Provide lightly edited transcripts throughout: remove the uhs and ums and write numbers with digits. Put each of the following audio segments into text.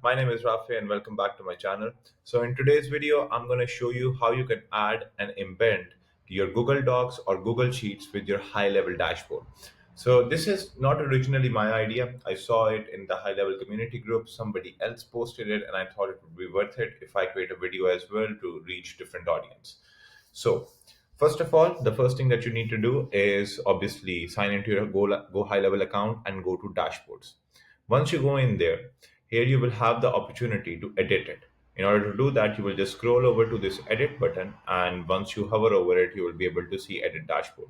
My name is Rafi and welcome back to my channel. So in today's video, I'm going to show you how you can add and embed your Google Docs or Google Sheets with your high level dashboard. So this is not originally my idea. I saw it in the high level community group. Somebody else posted it and I thought it would be worth it if I create a video as well to reach different audience. So first of all, the first thing that you need to do is obviously sign into your Go High Level account and go to dashboards. Once you go in there, here you will have the opportunity to edit it. In order to do that, you will just scroll over to this edit button, and once you hover over it, you will be able to see edit dashboard.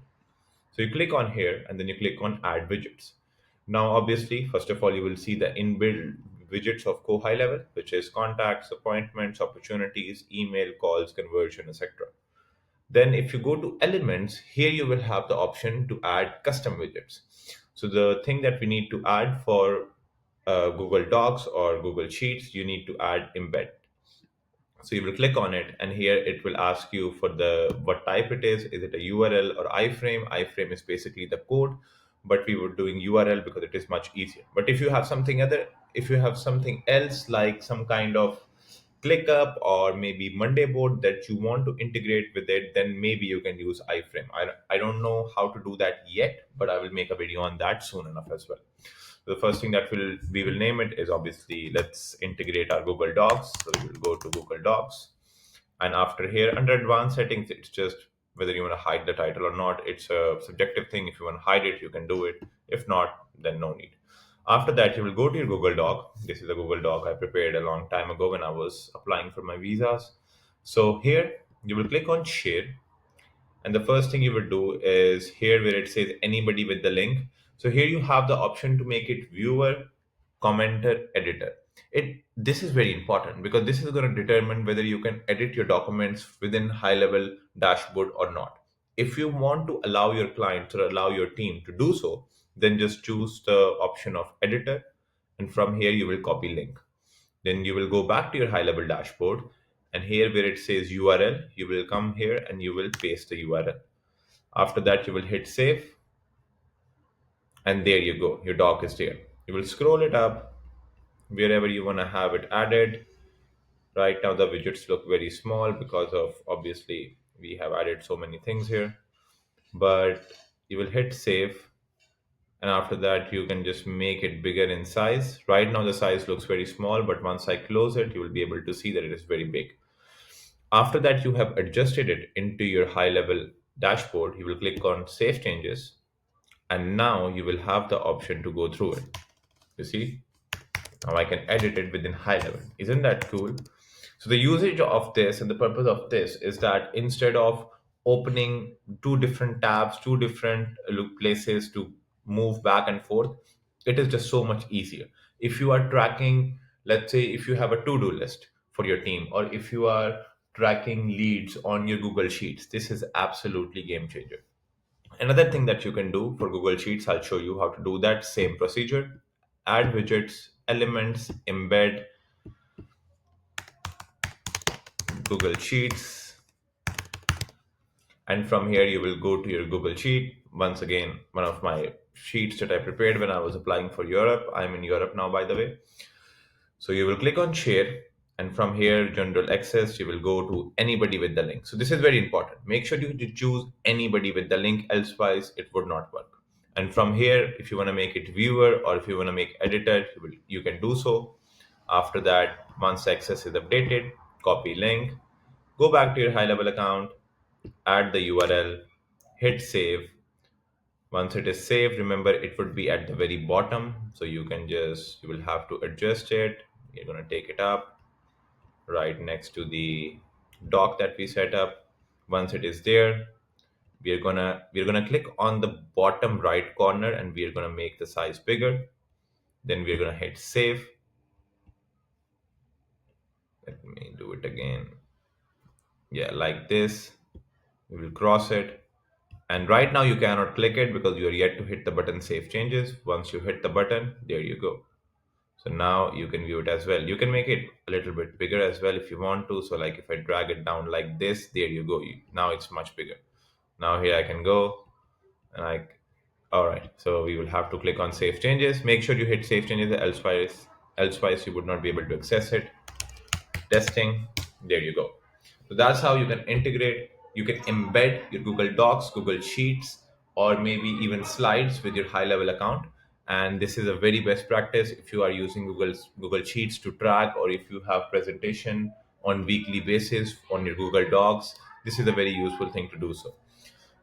So you click on here and then you click on add widgets. Now, obviously, first of all, you will see the inbuilt widgets of Go High Level, which is contacts, appointments, opportunities, email, calls, conversion, etc. Then if you go to elements, here you will have the option to add custom widgets. So the thing that we need to add for Google Docs or Google Sheets, you need to add embed. So you will click on it and here it will ask you for the what type it is. Is it a URL or iframe? Iframe is basically the code, but we were doing URL because it is much easier. But if you have something else like some kind of ClickUp or maybe Monday board that you want to integrate with it, then maybe you can use iframe. I don't know how to do that yet, but I will make a video on that soon enough as well. The first thing that we will name it is obviously let's integrate our Google Docs. So we will go to Google Docs, and after here under advanced settings, it's just whether you want to hide the title or not. It's a subjective thing. If you want to hide it, you can do it. If not, then no need. After that, you will go to your Google Doc. This is a Google Doc I prepared a long time ago when I was applying for my visas. So here you will click on share, and the first thing you would do is here where it says anybody with the link. So here you have the option to make it viewer, commenter, editor. This is very important because this is going to determine whether you can edit your documents within high level dashboard or not. If you want to allow your clients or allow your team to do so, then just choose the option of editor, and from here you will copy link. Then you will go back to your high level dashboard, and here where it says URL, you will come here and you will paste the URL. After that, you will hit save, and there you go. Your doc is there. You will scroll it up wherever you want to have it added. Right now, the widgets look very small because of obviously we have added so many things here. But you will hit save, and after that, you can just make it bigger in size. Right now, the size looks very small, but once I close it, you will be able to see that it is very big. After that, you have adjusted it into your high level dashboard. You will click on save changes, and now you will have the option to go through it. You see, now I can edit it within high level. Isn't that cool? So the usage of this and the purpose of this is that instead of opening two different tabs, two different places to move back and forth, it is just so much easier. If you are tracking, let's say if you have a to-do list for your team, or if you are tracking leads on your Google Sheets, this is absolutely game changer. Another thing that you can do for Google Sheets, I'll show you how to do that same procedure. Add widgets, elements, embed, Google Sheets, and from here you will go to your Google Sheet. Once again, one of my sheets that I prepared when I was applying for Europe. I'm in Europe now, by the way. So you will click on share, and from here, general access, you will go to anybody with the link. So this is very important. Make sure you choose anybody with the link, elsewise it would not work. And from here, if you want to make it viewer or if you want to make editor, you can do so. After that, once access is updated, copy link, go back to your high level account, add the URL, hit save. Once it is saved, remember it would be at the very bottom. So you will have to adjust it. You're going to take it up right next to the doc that we set up. Once it is there, we're gonna click on the bottom right corner and we're gonna make the size bigger. Then we're gonna hit save. Let me do it again. Yeah, like this. We will cross it. And right now you cannot click it because you are yet to hit the button save changes. Once you hit the button, there you go. So now you can view it as well. You can make it a little bit bigger as well if you want to. So like if I drag it down like this, there you go. Now it's much bigger. Now here I can go and all right. So we will have to click on save changes. Make sure you hit save changes, elsewise Elsewise, you would not be able to access it. Testing. There you go. So that's how you can integrate. You can embed your Google Docs, Google Sheets, or maybe even slides with your high level account. And this is a very best practice if you are using Google Sheets to track, or if you have presentation on weekly basis on your Google Docs. This is a very useful thing to do so.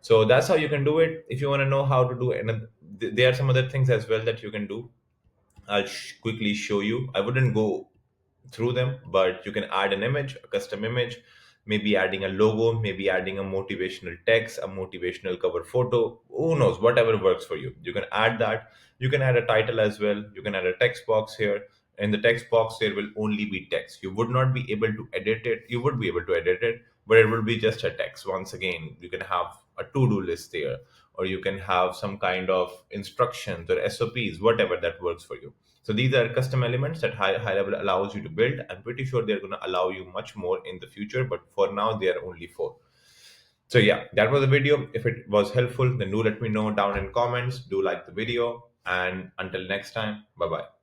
So that's how you can do it. If you want to know how to do it, and there are some other things as well that you can do. I'll quickly show you. I wouldn't go through them, but you can add an image, a custom image, maybe adding a logo, maybe adding a motivational text, a motivational cover photo. Who knows, whatever works for you. You can add that. You can add a title as well. You can add a text box here. In the text box, there will only be text. You would not be able to edit it. You would be able to edit it, but it will be just a text. Once again, you can have a to-do list there, or you can have some kind of instructions or SOPs, whatever that works for you. So these are custom elements that high level allows you to build. I'm pretty sure they're going to allow you much more in the future, but for now they are only four. So yeah, that was the video. If it was helpful, then do let me know down in comments. Do like the video, and until next time, bye bye.